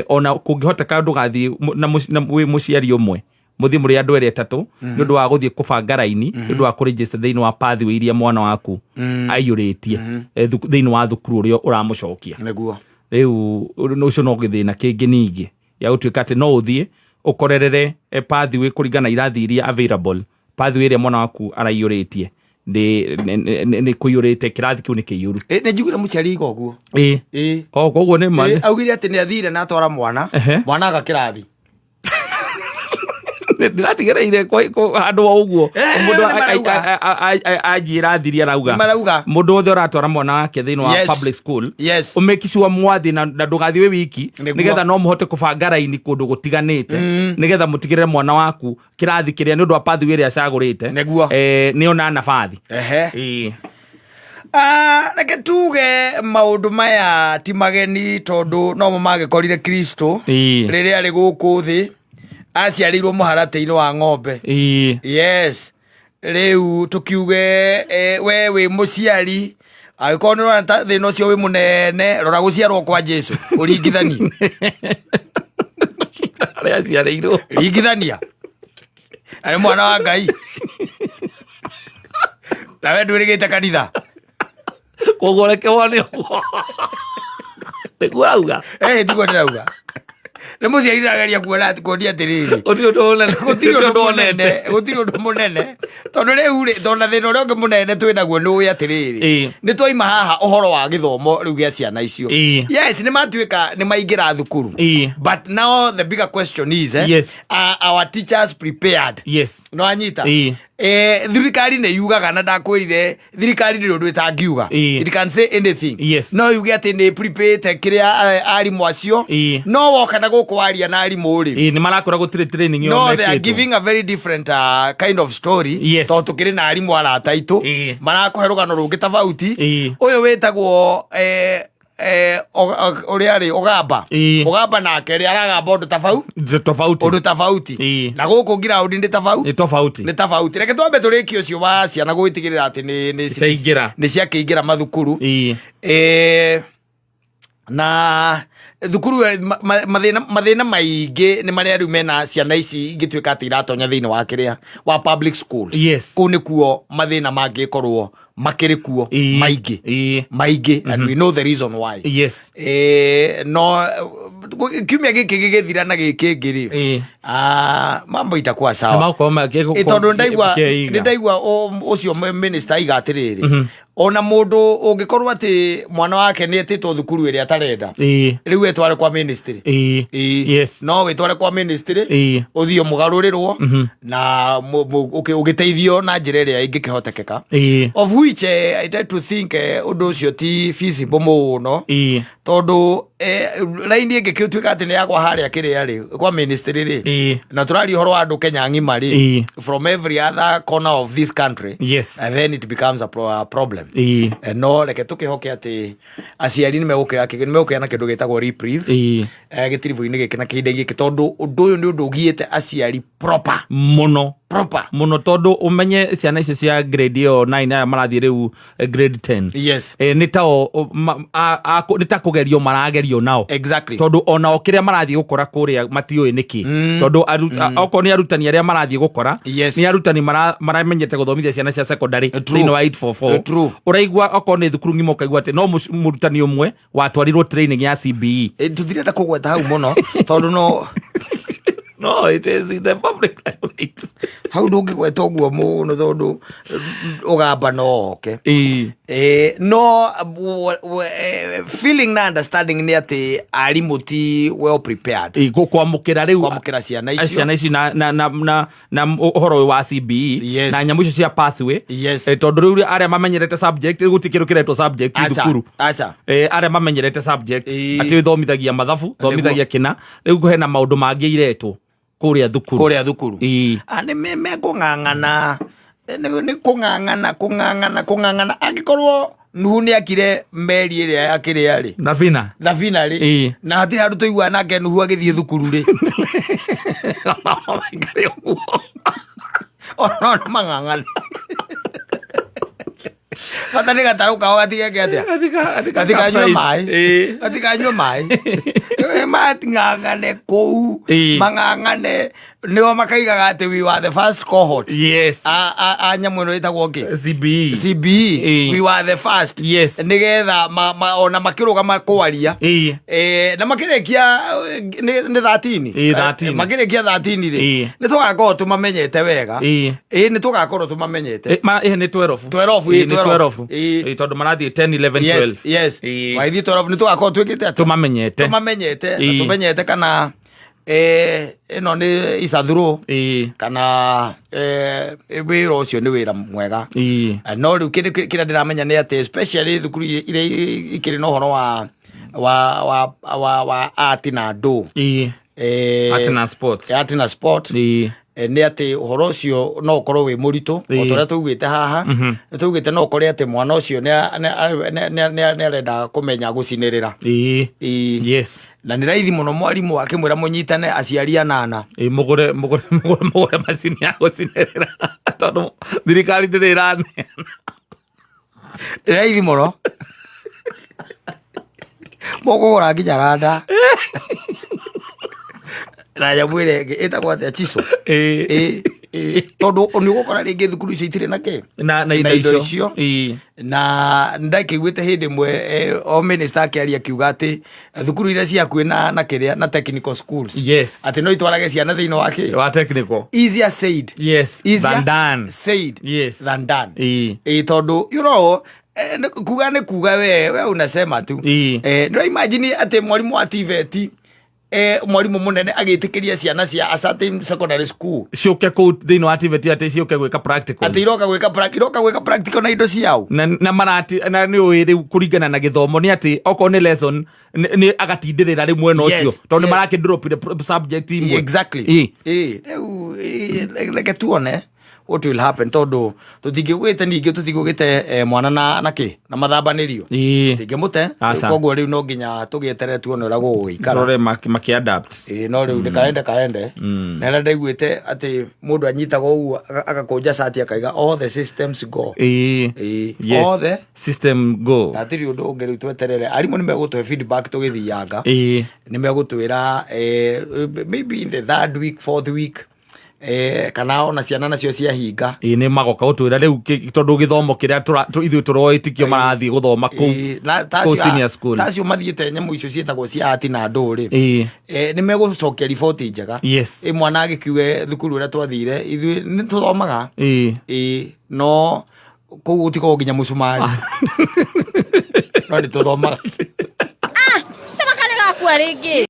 ona kungihoteka ndugathi na muciari umwe muthi muri andu eri atatu ni undu wa guthie kubanga raini ni undu wa kuregister thiini wa pathway iria mwana waku aiyuritie thiini wa thukuru uria uramucokia neguo riu ucio no githina kingi ningi ya gutuika ati no uthie ukorerere pathway kuringana irathi iria available pathway iria mwana waku araiyuritie ni kuyurite kirathi kiu ni kiyuru ne njiguire muciari goguo koguo ni man augire ati ni athire na atwara mwana agakirathi ndiratigĩrĩire handũ wa ũguo mũndũ anjĩra thiri arauga mũndũ othe ũratwara mwana wake thĩinĩ wa public school ũmekicua mwathi na ndũgathiĩ wĩ wiki nĩgetha no mũhote kũbanga raini kũndũ gũtiganĩte nĩgetha mũtigĩrĩre mwana waku kĩrathi kĩrĩa nĩ ũndũ wa pathway ĩrĩa acagũrĩte nĩ ona nabathi reke tuge maũndũ maya ti mageni tondũ no magĩkorire Kristo rĩrĩa arĩ gũkũ thĩ aciarirwo mũharatĩ-inĩ wa ng'ombe yes rĩu tukiuge we wĩ mũciari agĩkorwo nĩ ũrona ta thĩna ũcio wĩ mũnene rora gũciarwo kwa Jesũ ũringithanie arĩa aciarĩirwo ringithania arĩ mwana wa Ngai nawe ndwĩrĩgĩte kanitha koguo reke wone nĩguo auga tiguo ndĩrauga nĩ mũciari ndageria kuona ati kondia atiriri gũtirĩ ũndũ mũnene tondũ rĩu tondũ thĩna ũrĩa ũngĩ mũnene twĩnaguo nĩ ũĩ atiriri nĩ twaima haha ũhoro wa gĩthomo rĩu gĩa ciana icio yes nĩ matuĩka nĩ maingĩra thukuru but now the bigger question is are our teachers prepared no anyita thirikari nĩ yugaga na ndakwĩrire thirikari nĩ ũndũ ĩtangiuga it can say anything no yuge atĩ nĩ prepared kĩrĩa arimũ acio no woka na gũkũ waria na arimũ rĩ nĩ marakora gũtirĩ training no they are giving a very different kind of story tondũ tukĩrĩ na arimũ arata aitũ marakũhe rũgano rũngĩ tofauti ũyũ wĩtagwo ũrĩa arĩ Ogamba nake rĩ aragamba ũndũ tofauti na gũkũ ground nĩ tofauti reke twambe tũrĩkie ũcio wa ciana gwĩtigĩrĩra atĩ nĩ ciakĩingĩra mathukuru na thukuru mathĩna maingĩ nĩ marĩa rĩu mena ciana ici ingĩtuĩka atĩ iratonya thĩinĩ wa kĩrĩa wa public schools kũu nĩkuo mathĩna mangĩkorwo makĩrĩ kuo maingĩ and we know the reason why no kiumia gĩkĩ gĩgĩthira na gĩkĩ ngĩrĩ mambo itakuwa sawa tondũ ndaigua ũcio minister aiga atĩrĩrĩ ona mũndũ ũngĩkorwo atĩ mwana wake nĩ etĩtwo thukuru ĩrĩa atarenda rĩu etware kwa ministry no wĩtware kwa ministry ũthiĩ mũgarũrĩrwo na ũgĩteithio na njĩra ĩrĩa ĩngĩkĩhotekeka of which I try to think ũndũ ũcio ti feasible mũno tondũ raini ĩngĩkĩtuĩka atĩ nĩ yagwa harĩa kĩrĩa rĩ kwa ministry rĩ na tũraria ũhoro wa andũ Kenya ng'ima rĩ from every other corner of this country and then it becomes a problem no reke tũkĩhoke atĩ aciari nĩ megũkĩoya na kĩndũ gĩtagwo reprieve gĩtiribu-inĩ gĩkĩ na kĩhinde gĩkĩ tondũ ũndũ ũyũ nĩ ũndũ ũgiĩte aciari proper mũno tondũ ũmenye ciana icio cia grade ĩyo 9 aya marathiĩ rĩu grade 10 nĩ ta kũgerio maragerio nao tondũ onao kĩrĩa marathiĩ gũkora kũrĩa matiũĩ nĩkĩ tondũ okorwo nĩ arutani arĩa marathiĩ gũkora nĩ arutani maramenyete gũthomithia ciana cia secondary thĩinĩ wa 844 ũraigua okorwo nĩ thukuru ng'ima ũkaigua atĩ no mũrutani ũmwe watwarirwo training ya CBE tũthirenda kũgweta hau mũno tondũ no it is in the public library hau ndũngĩgweta ũguo mũno tondũ Ogamba no oke no feeling na understanding nĩ atĩ arimũ ti well prepared kwamũkĩra rĩu ciana ici na ũhoro wa CBE na nyamũ icio cia pathway tondũ rĩu arĩa mamenyerete subject gũtikĩrwo kĩretwo subject thukuru arĩa mamenyerete subject atĩ thomithagia mathabu thomithagia kĩna rĩu hena maũndũ mangĩ iretwo kũrĩa thukuru nĩ mekũng'ang'ana kũng'ang'ana angĩkorwo Nuhu nĩ akire meri ĩrĩa yakĩrĩa rĩ Thabina rĩ na hatirĩ handũ tũiguaga nake Nuhu agĩthiĩ thukuru rĩ ona mang'ang'ana bata nä gatarå kao gatigeke atä gatikanyua maä gatikanyua maä mating'ang'ane kũu mang'ang'ane nĩo makaigaga atĩ we were the first cohort a nyamũ ĩno ĩtagwo kĩ CBE we were the first nĩgetha ona makĩrũgama kwaria na makĩrĩkia nĩ 13 makĩrĩkia 13 rĩ nĩ tũgakorwo tũmamenyete wega nĩ tũgakorwo tũmamenyete nĩ 12 tondũ marathiĩ 10 11 12 waithiĩ 12 nĩ tũgakorwo twĩkĩte tũmamenyete tũmenyete kana ĩno nĩ isathurũ kana wĩra ũcio nĩ wĩra mwega no rĩu kĩrĩa ndĩramenya nĩ atĩ especially thukuru iria ikĩrĩ na ũhoro wa art na ndũ art na sport nĩ atĩ ũhoro ũcio no ũkorwo wĩ mũritũ o torĩa tũugĩte haha nĩ tũugĩte no ũkore atĩ mwana ũcio nĩ arenda kũmenya gũcinĩrĩra na nĩ raithi mũno mwarimũ akĩmwĩra mũnyitane aciari anana mũgũre macini ya gũcinĩrĩra tondũ thirikari ndĩrĩ ĩraneana nĩ raithi mũno mũkũgũra nginya randa na nyamũ ĩrĩa ĩngĩ ĩtagwo atĩa chiso tondũ nĩ ũgũkora rĩngĩ thukuru icio itirĩ na kĩ na indo icio na ndakĩiguĩte hĩndĩ ĩmwe o minister akĩaria akiuga atĩ thukuru iria ciakuĩ na kĩrĩa na technical schools atĩ no itwarage ciana thĩinĩ wa kĩ wa technical easier said than done tondũ you know kuga nĩ kuga we unasema tu ndio imagine atĩ mwarimu wa TVET mwarimu munene agĩtĩkĩria ciana cia a certain secondary school ciũke kũu thĩinĩ wa TVET atĩ ciũke gwĩka practical atĩ iroka gwĩka practical na indo ciao na marati na nĩ ũĩ rĩu kũringana na gĩthomo nĩ atĩ okorwo nĩ lesson nĩ agatindĩrĩra rĩ mwena ũcio tondũ nĩ marakĩndrop subject imwe exactly rĩu reke tuone what will happen tondũ tũtingĩgũgĩte ningĩ tũtigũgĩte mwana na kĩ na mathambanĩrio tingĩmũte koguo rĩu no nginya tũgĩeterere tuone ũrĩa gũgũikara makĩadapt no rĩu kaende na rĩrĩa ndaiguĩte atĩ mũndũ anyitaga ũguo agakũnja cati akaiga all the systems go all the system go na tiri ũndũ ũngĩ rĩu tweterere arimũ nĩ megũtũhe feedback tũgĩthianga nĩ megũtwĩra maybe in the 3rd week 4th week kana ona ciana nacio ciahinga nĩ magoka gũtwĩra rĩu tondũ gĩthomo kĩrĩa ithuĩ tũroĩtikio marathiĩ gũthoma kũu senior school tacio mathiĩte nyamũ icio ciĩtagwo cia ati na ndũrĩ nĩ megũcokia riboti njega mwana agĩkiuge thukuru ũrĩa twathire ithuĩ nĩ tũthomaga no kũu gũtikoragwo nginya mũcumarĩ no nĩ tũthomaga temakanĩ gakua rĩngĩ